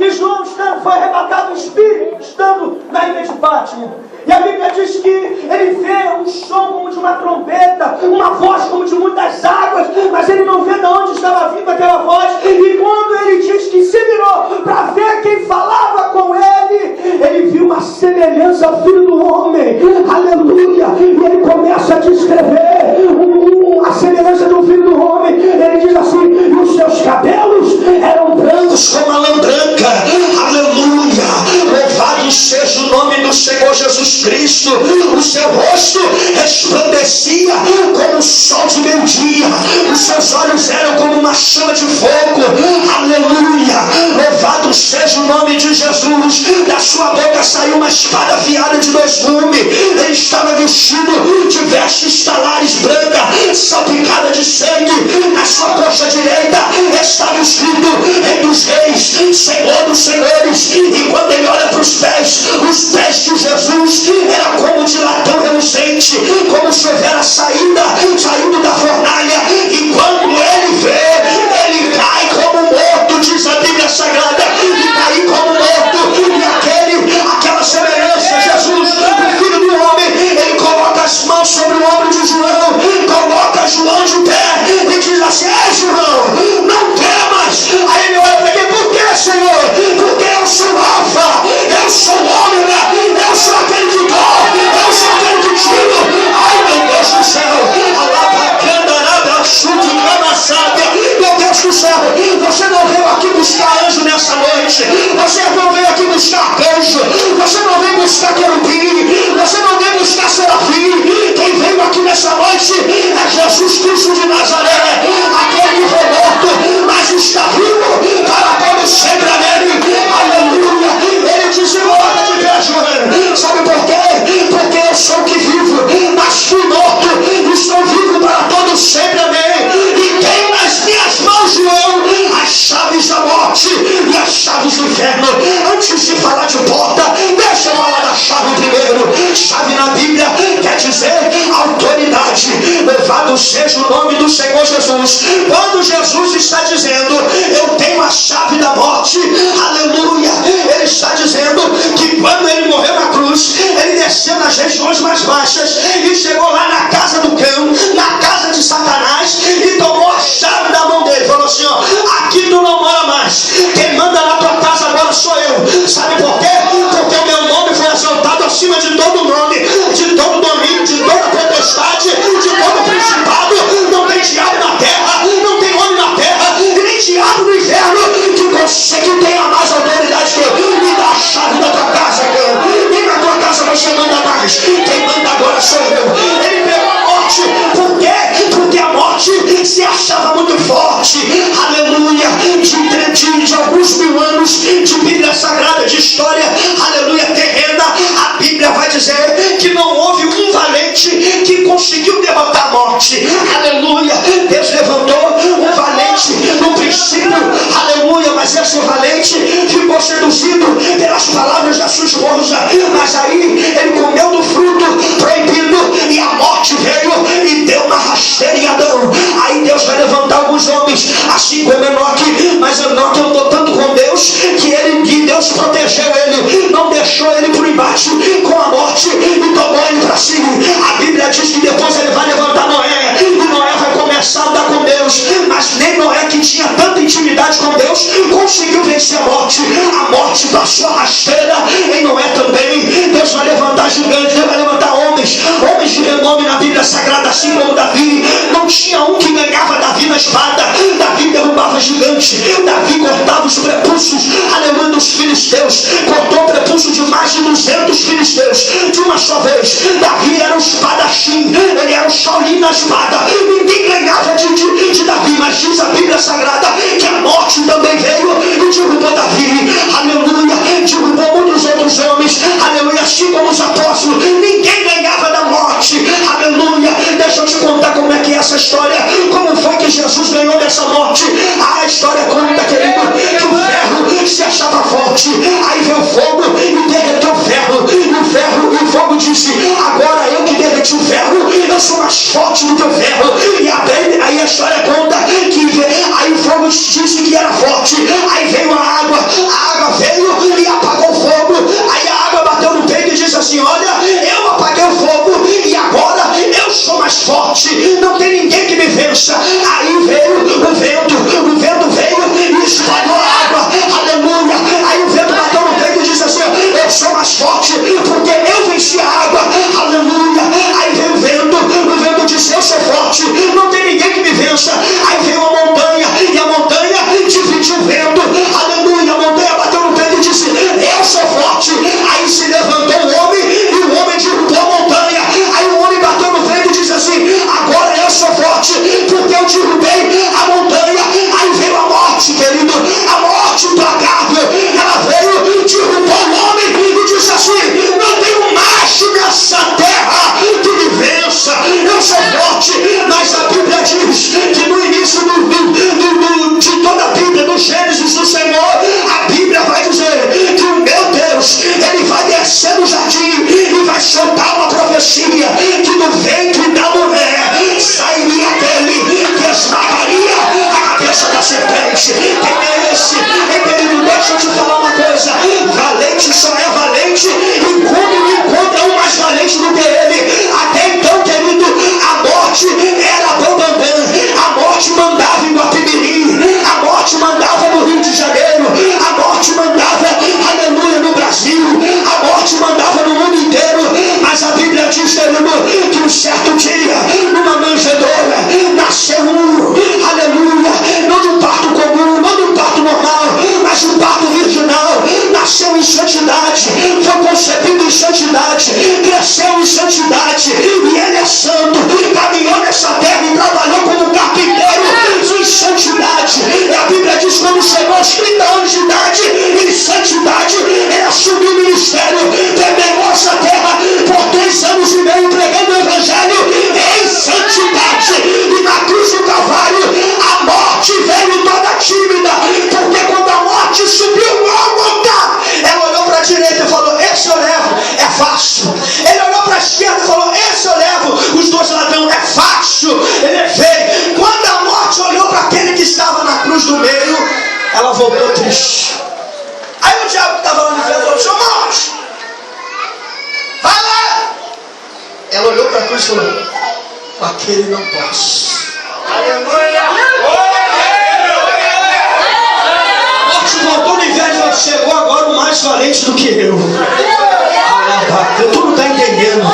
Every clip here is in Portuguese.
que João foi arrebatado o Espírito, estando na ilha de Pátmos. E a Bíblia diz que ele vê um som como de uma trombeta, uma voz como de muitas águas, mas ele não vê de onde estava vindo aquela voz. E quando ele diz que se virou para ver quem falava com ele viu uma semelhança ao Filho do Homem. Aleluia! E ele começa a descrever a semelhança do Filho do Homem. Ele diz assim: e os seus cabelos eram brancos como a lã branca. Aleluia! Louvado seja o nome do Senhor Jesus Cristo. O seu rosto resplandecia como o sol de meio-dia. Os seus olhos eram como uma chama de fogo. Aleluia! Louvado seja o nome de Jesus. Da sua boca saiu uma espada afiada de 2 gumes. Ele estava vestido de vestes talares brancas, salpicada de sangue. Na sua coxa direita estava escrito: Rei dos Reis, Senhor dos Senhores. E quando ele olha para os pés de Jesus era como de latão reluzente, como se houvera saindo da fornalha. E quando ele vê, ele cai como morto, diz a Bíblia Sagrada, e cai como morto. E aquela semelhança, Jesus, o Filho do Homem, ele coloca as mãos sobre o ombro de João, coloca João de pé e diz assim: João, não temas. Aí ele olha para ele: por que, Senhor? Porque eu sou Alfa, eu sou Ômega, eu sou aquele que dou, eu sou aquele que tiro. Ai, meu Deus do céu, meu Deus do céu, você não veio aqui buscar anjo nessa noite, você não veio aqui buscar anjo, você não veio buscar querubim, você não veio buscar serafim. Quem veio aqui nessa noite é Jesus Cristo de Nazaré, aquele que foi morto, mas está vivo para todo sempre. Amém. Aleluia. Ele disse: glória de Deus, João. Sabe por quê? Porque eu sou o que vivo, mas fui morto, estou vivo para todo sempre. Amém. E tenho nas minhas mãos, João, as chaves da morte e as chaves do inferno. Antes de falar de porta, deixa eu falar da chave primeiro. Chave na Bíblia quer dizer autoridade. Louvado seja o nome do Senhor Jesus. Quando Jesus está dizendo: eu tenho a chave da morte, aleluia, ele está dizendo que quando ele morreu na cruz, ele desceu nas regiões mais baixas e chegou lá na casa do cão, na casa de Satanás, e tomou a chave da mão dele. Falou assim: ó, aqui tu não mora mais, quem manda na tua casa agora sou eu. Sabe por quê? Porque o meu nome foi exaltado acima de todo nome, de todo domínio, de toda potestade, de todo principado. Não tem diabo na terra, não tem homem na terra, e nem diabo no inferno que tenha mais autoridade que eu. Me dá a chave da tua casa, eu. Nem na tua casa você manda mais, quem manda agora sou eu. Ele pegou a morte. Por quê? Porque a morte se achava muito forte. Aleluia. De alguns mil anos de Bíblia Sagrada, de história, aleluia, terrena, a Bíblia vai dizer que não houve um valente que conseguiu derrotar a morte. Aleluia. Deus levantou um valente no princípio, aleluia, mas esse valente ficou seduzido pelas palavras da sua esposa. Mas aí ele comeu do fruto proibido e a morte veio e deu uma rasteira em Adão. Aí Deus vai levantar alguns homens, assim como Enoque, mas Enoque andou tanto com Deus que Deus protegeu ele, não deixou ele por embate com a morte e tomou ele para si. A Bíblia diz que depois ele vai levantar Noé, e Noé vai começar a andar com Deus, mas nem Noé, que tinha tanta intimidade com Deus, conseguiu vencer a morte. A morte passou a rasteira em Noé também. Deus vai levantar gigantes, Deus vai levantar homens de renome na Bíblia Sagrada, assim como Davi. Não tinha um que ganhava Davi na espada. Davi derrubava gigante, Davi cortava os prepúcios, aleluia, dos filisteus, cortou o prepúcio de mais de 200 filisteus de uma só vez. Davi era um espadachim, ele era um Shaolin na espada. Ninguém ganhava de Davi, mas diz a Bíblia Sagrada que a morte também veio e derrubou Davi, aleluia, derrubou muitos outros homens, aleluia, assim como os apóstolos. Ninguém ganhava da morte, aleluia. Deixa eu te contar como é que é essa história, como foi que Jesus ganhou dessa morte. A história conta, querido, que o ferro se achava forte, aí veio o fogo e derreteu o ferro, e o fogo disse: agora eu que derreti o ferro, eu sou mais forte do que o ferro. E aí a história conta que aí o fogo disse que era forte, aí veio a água soltar uma profecia que do ventre da mulher sairia dele, que esmagaria a cabeça da serpente. Quem é esse? Querido, deixa eu te falar uma coisa. Valente só é valente enquanto não encontra um mais valente do que ele. Até então, querido, a morte era bambambam. A morte mandava em Guapimirim, a morte mandava no Rio de Janeiro, a morte mandava, aleluia, no Brasil, a morte mandava no mundo inteiro. Mas a Bíblia diz, querido, que um certo dia, numa manjedoura, nasceu aleluia, não de um parto comum, não de um parto normal, mas de um parto virginal. Nasceu em santidade, foi concebido em santidade, cresceu em santidade, e ele é santo, caminhou nessa terra e trabalhou como carpinteiro em santidade. E a Bíblia diz, quando chegou aos 30 anos de idade, em santidade, ele assumiu o ministério, permeou essa terra por 3 anos e meio, pregando o evangelho em santidade. E na cruz do Calvário, a morte veio toda tímida, porque quando a morte subiu Gólgota, ela olhou para a direita e falou, esse eu levo, é fácil. Ele olhou para a esquerda e falou, esse eu levo, os 2 ladrões, é fácil. Ele veio. Quando a morte olhou para aquele que estava na cruz do meio, ela voltou triste. Aí o diabo que estava lá no inferno falou, seu morte, vai lá. Ela olhou para a cruz e falou, com aquele não posso. Aleluia! A morte voltou no inferno e falou, chegou agora o mais valente do que eu. Tu não está entendendo.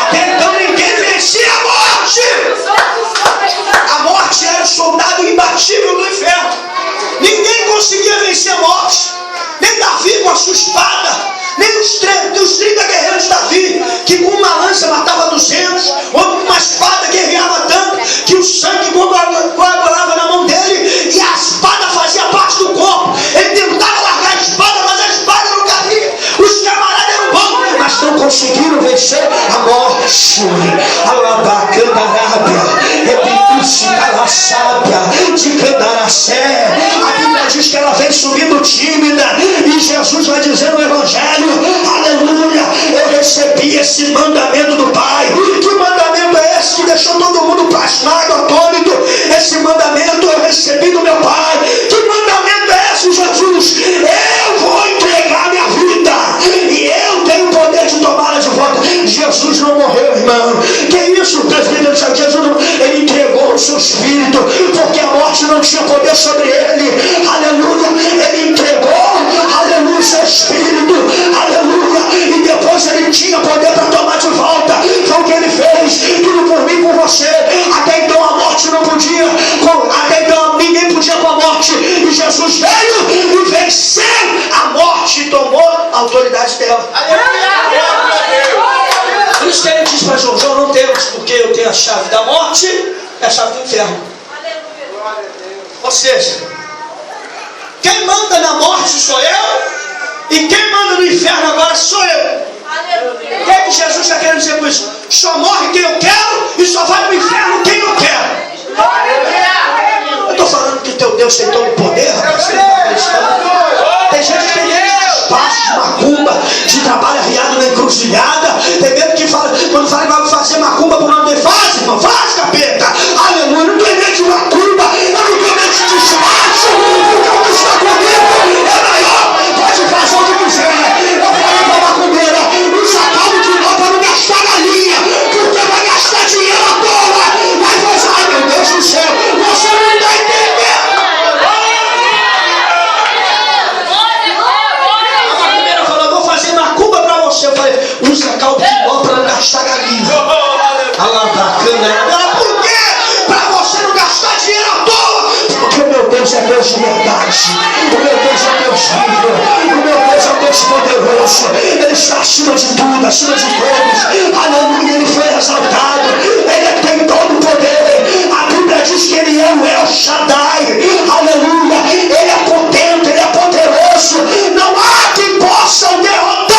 Até então ninguém vencia a morte. A morte era o soldado imbatível do inferno. Ninguém conseguia vencer a morte. Nem Davi com a sua espada, nem os 30 guerreiros de Davi, que com uma lança matava 200, ou com uma espada guerreava tanto, que o sangue coagulava na mão dele, e a espada fazia parte do corpo. Ele tentava largar a espada, mas a espada não cabia. Os camaradas eram bons, mas não conseguiram vencer a morte. De Candaracé. A Bíblia diz que ela vem subindo tímida, e Jesus vai dizendo no Evangelho, aleluia, eu recebi esse mandamento do Pai. Que mandamento é esse que deixou todo mundo pasmado, atônito? Esse mandamento eu recebi do meu Pai. Que mandamento é esse, Jesus? Eu vou entregar minha vida, e eu tenho o poder de tomá-la de volta. Jesus não morreu, irmão. Que isso, presbítero? Jesus não, ele entregou o seu espírito, porque a morte não tinha poder sobre ele. Aleluia, ele entregou, aleluia, o seu espírito, aleluia, e depois ele tinha poder para tomar de volta. Foi o que ele fez, tudo por mim, por você. Até então a morte não podia, até então ninguém podia com a morte, e Jesus veio e venceu a morte e tomou a autoridade dela. Por isso que ele diz para João, João, não temas, porque eu tenho a chave da morte e a chave do inferno. Ou seja, quem manda na morte sou eu, e quem manda no inferno agora sou eu. O que é que Jesus está querendo dizer com isso? Só morre quem eu quero e só vai para o inferno quem eu quero. Eu estou falando que teu Deus tem todo o poder, rapaz, você não está acreditando. Tem gente que tem espaço de macumba, de trabalho arriado na encruzilhada. Tem medo que fala, quando fala que vai fazer macumba por nome dele, faz, irmão, faz, capeta. Aleluia, não tem medo de macumba, eu não tenho medo de desfaço, porque o que está comigo é maior. Pode fazer o que quiser. Eu falei para a macumbeira, nos acalme de novo para não gastar galinha, porque vai gastar dinheiro à toa. Vai fazer, ai meu Deus do céu, você não está entendendo. Eu falei, usa caldo de nó para não gastar galinha. Agora por quê? Para você não gastar dinheiro à toa. Porque o meu Deus é Deus de verdade. O meu Deus é Deus vivo. O meu Deus é Deus poderoso. Ele está acima de tudo, acima de todos. Aleluia, ele foi exaltado. Ele tem todo o poder. A Bíblia diz que ele é o El Shaddai. Aleluia, ele é potente, ele é poderoso. Não há quem possa o derrotar.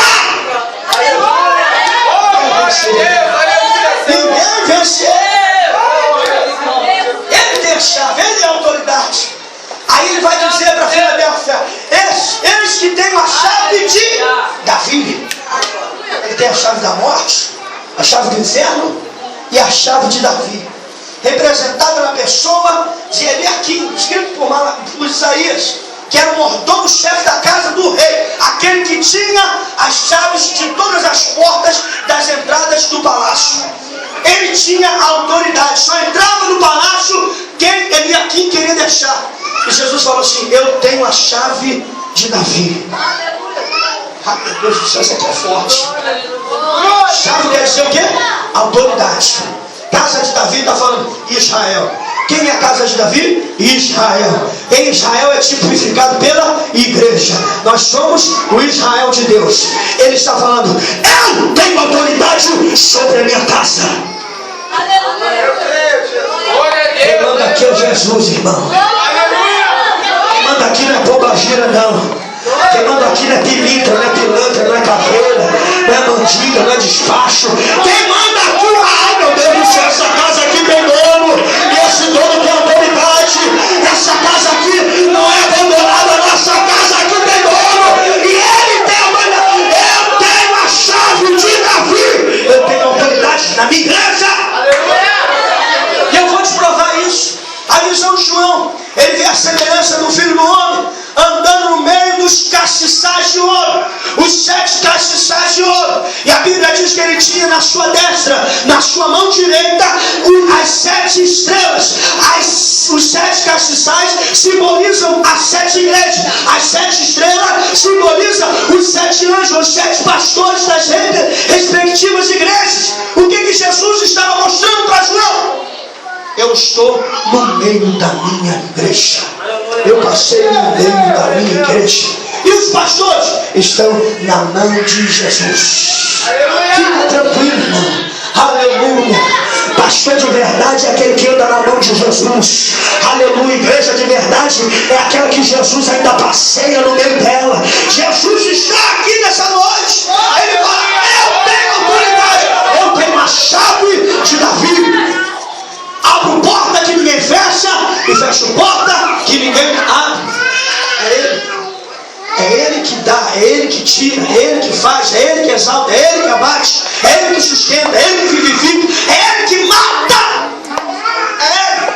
Ninguém venceu. Ele tem a chave, ele é a autoridade. Aí ele vai dizer para Filadélfia: eis que tenho a chave de Davi. Ele tem a chave da morte, a chave do inferno e a chave de Davi, representada na pessoa de Eliaquim, escrito por Isaías, que era o mordomo-chefe da casa do rei, aquele que tinha as chaves de todas as portas das entradas do palácio. Ele tinha a autoridade, só entrava no palácio quem Eliaquim queria deixar. E Jesus falou assim: eu tenho a chave de Davi. Ah, meu Deus do céu, isso aqui é forte. Chave quer dizer o quê? Autoridade. Casa de Davi está falando Israel. Quem é a casa de Davi? Israel. Em Israel é tipificado pela igreja. Nós somos o Israel de Deus. Ele está falando: eu tenho autoridade sobre a minha casa. Quem manda aqui é Jesus, irmão. Quem manda aqui não é pombagira, não. Quem manda aqui não é pilintra, não é pilantra, não é caveira, não é mandinga, não é despacho. Quem manda aqui, ai meu Deus do céu, essa casa aqui tem dono, e esse dono tem autoridade. Essa casa aqui não é abandonada, nossa casa aqui tem dono, e ele tem autoridade. Eu tenho a chave de Davi, eu tenho autoridade na minha igreja. E eu vou te provar isso. A visão de João, ele vê a semelhança do Filho do Homem andando no meio dos castiçais de ouro, os 7 castiçais de ouro. E a Bíblia diz que ele tinha na sua destra, na sua mão direita, as 7 estrelas. Os 7 castiçais simbolizam as 7 igrejas. As 7 estrelas simbolizam os 7 anjos, os 7 pastores das respectivas igrejas. O que Jesus estava mostrando para João? Eu estou no meio da minha igreja. Eu passei no meio da minha igreja. E os pastores estão na mão de Jesus. Fica tranquilo, irmão. Aleluia. Pastor de verdade é aquele que anda na mão de Jesus. Aleluia. Igreja de verdade é aquela que Jesus ainda passeia no meio dela. Jesus está aqui nessa noite. Ele fala: eu tenho autoridade. Eu tenho a chave de Davi. Abro porta que ninguém fecha e fecho porta que ninguém abre. É Ele. É Ele que dá, é Ele que tira, é Ele que faz, é Ele que exalta, é Ele que abate, é Ele que sustenta, é Ele que vivifica, é Ele que mata. É Ele.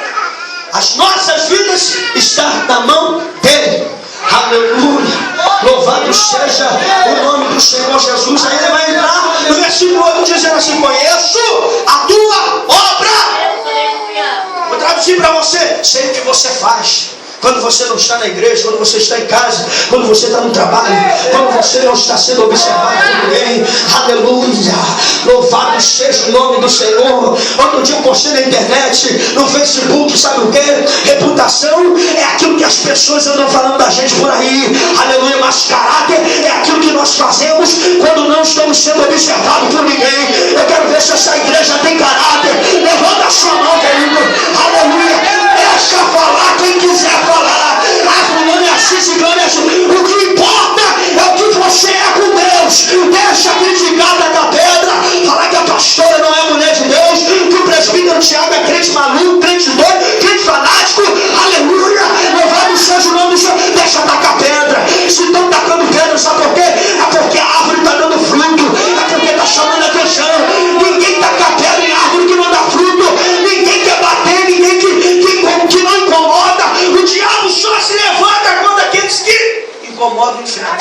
As nossas vidas estão na mão dEle. Aleluia. Louvado seja o nome do Senhor Jesus. Aí ele vai entrar no versículo 8 dizendo assim: conheço a tua obra. Vou traduzir para você: sei o que você faz. Quando você não está na igreja, quando você está em casa, quando você está no trabalho, quando você não está sendo observado por ninguém. Aleluia. Louvado seja o nome do Senhor. Outro dia eu postei na internet, no Facebook, sabe o que? Reputação é aquilo que as pessoas andam falando da gente por aí. Aleluia. Mas caráter é aquilo que nós fazemos quando não estamos sendo observados por ninguém. Eu quero ver se essa igreja tem caráter. Levanta a sua mão, querido. Aleluia. Deixa falar quem quiser falar. A fulana é assim, ciclana é assim. O que importa é o que você é com Deus. Deixa criticar da pedra, falar que a pastora não é mulher de Deus, que o presbítero Tiago é crente maluco, crente doido, crente fanático. Aleluia. Louvado seja o nome do Senhor. Deixa tacar pedra. Se estão tacando pedra, sabe por quê? É porque a árvore está dando fruto. É porque está chamando a atenção. Ninguém taca pedra em árvore que não dá fruto. Ninguém quer bater, ninguém que não incomoda. O diabo só se levanta quando aqueles que incomodam o inferno.